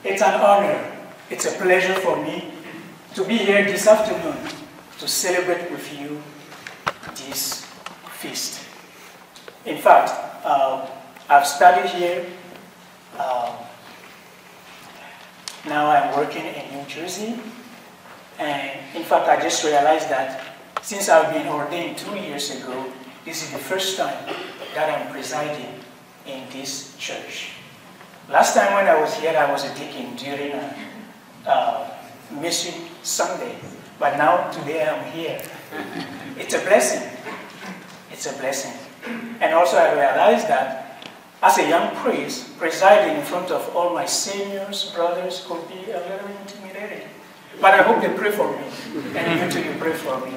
It's an honor, it's a pleasure for me to be here this afternoon to celebrate with you this feast. In fact, I've studied here. Now I'm working in New Jersey. And in fact, I just realized that since I've been ordained 2 years ago, this is the first time that I'm presiding in this church. Last time when I was here, I was a deacon during a mission Sunday. But now, today, I'm here. It's a blessing. It's a blessing. And also I realized that as a young priest, presiding in front of all my seniors, brothers, could be a little intimidating. But I hope they pray for me, and even to you pray for me.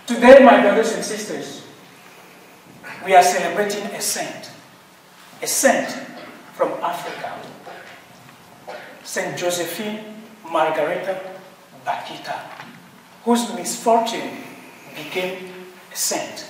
Today, my brothers and sisters, we are celebrating a saint from Africa, Saint Josephine Bakhita, whose misfortune became a saint.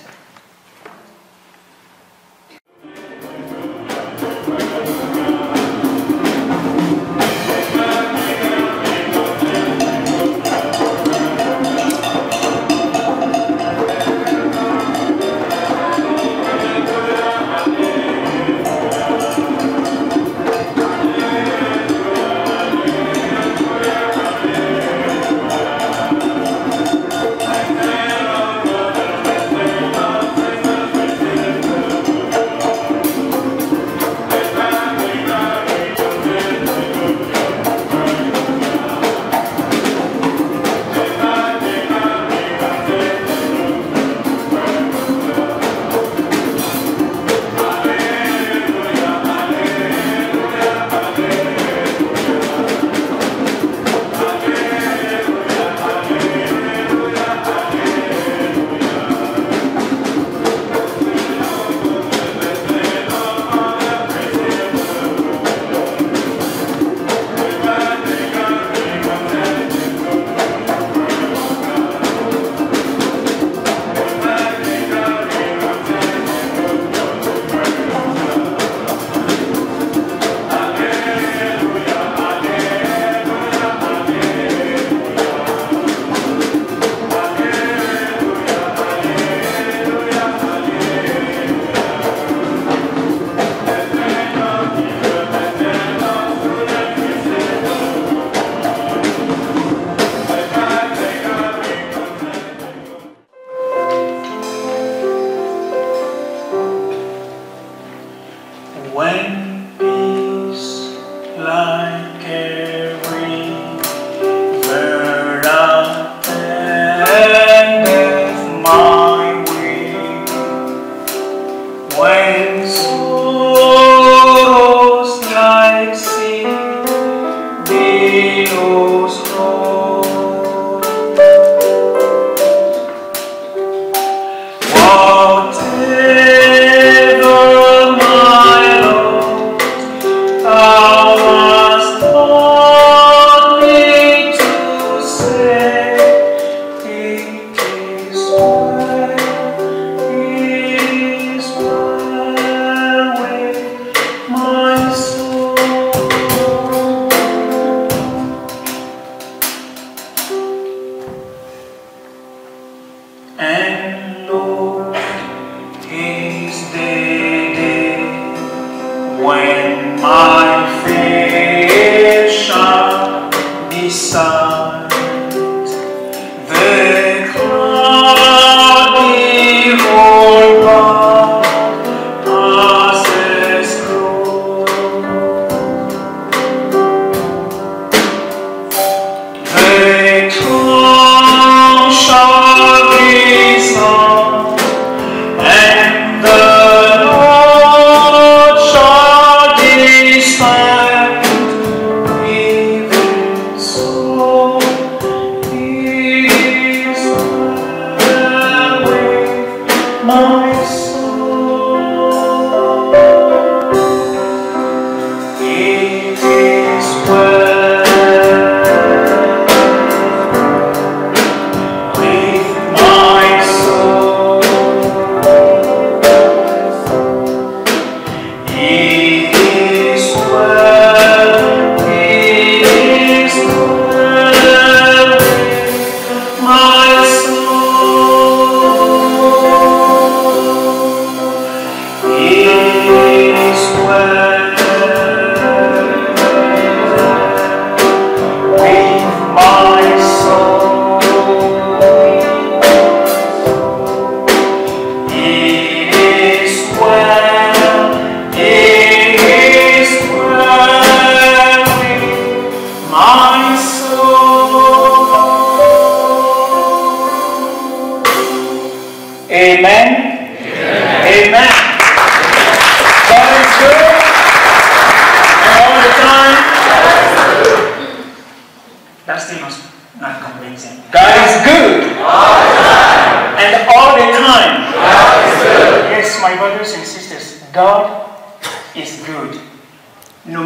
My soul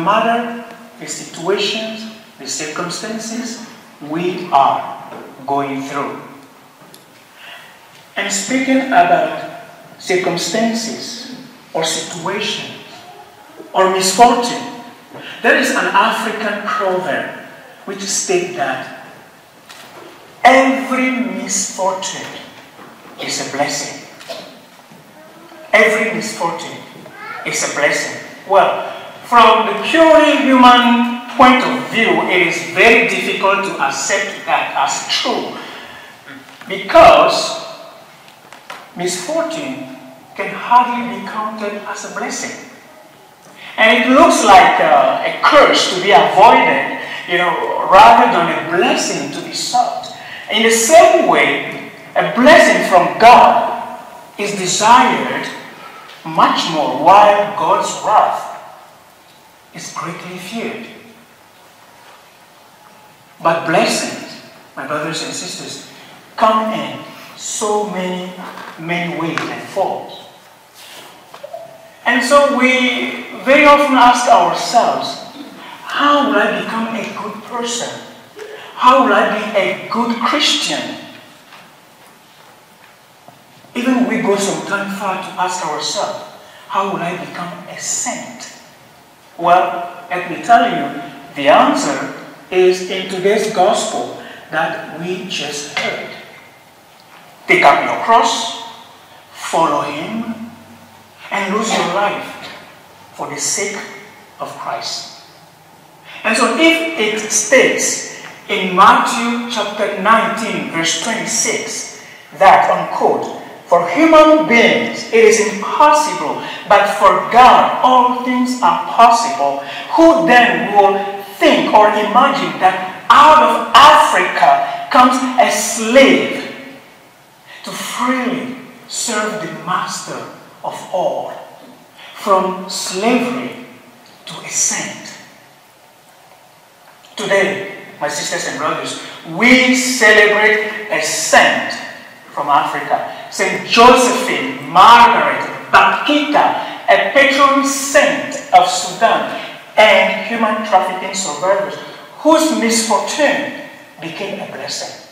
matter the situations, the circumstances we are going through. And speaking about circumstances or situations or misfortune, there is an African proverb which states that every misfortune is a blessing. Every misfortune is a blessing. Well, from the purely human point of view, it is very difficult to accept that as true, because misfortune can hardly be counted as a blessing. And it looks like a curse to be avoided, rather than a blessing to be sought. In the same way, a blessing from God is desired much more, while God's wrath is greatly feared. But blessings, my brothers and sisters, come in so many ways and forms. And so we very often ask ourselves, how will I become a good person? How will I be a good Christian? Even we go some time far to ask ourselves, how will I become a saint? Well, let me tell you, the answer is in today's gospel that we just heard. Take up your cross, follow Him, and lose your life for the sake of Christ. And so if it states in Matthew chapter 19, verse 26, that, unquote, for human beings it is impossible, but for God all things are possible, who then will think or imagine that out of Africa comes a slave to freely serve the master of all, from slavery to a saint? Today, my sisters and brothers, we celebrate a saint from Africa, Saint Josephine Bakhita, a patron saint of Sudan and human trafficking survivors, whose misfortune became a blessing.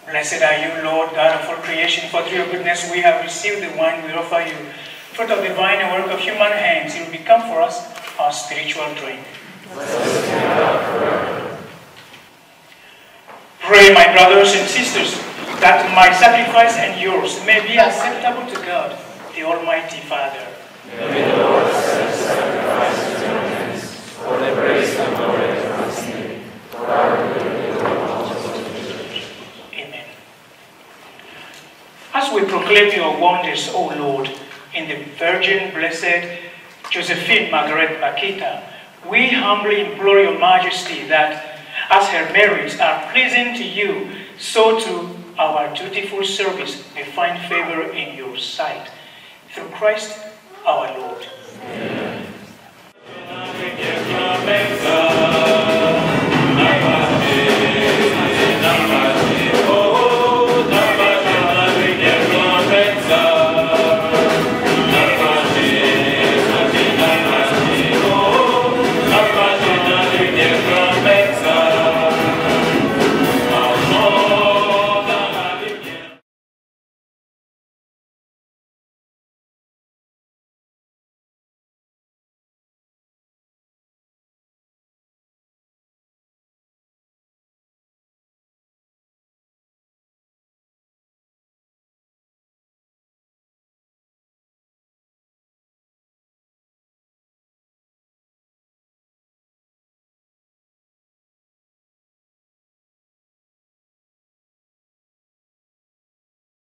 Blessed are you, Lord, God of all creation, for through your goodness we have received the wine we offer you, fruit of the vine and work of human hands. It will become for us our spiritual drink. Pray, my brothers and sisters, that my sacrifice and yours may be acceptable to God, the Almighty Father. May the Lord accept sacrifice in your hands, for the praise and glory of His name, for our good and the Lord of the Church. Amen. As we proclaim your wonders, O Lord, in the Virgin Blessed Josephine Bakhita, we humbly implore your Majesty that, as her merits are pleasing to you, so to our dutiful service may find favor in your sight. Through Christ our Lord. Amen.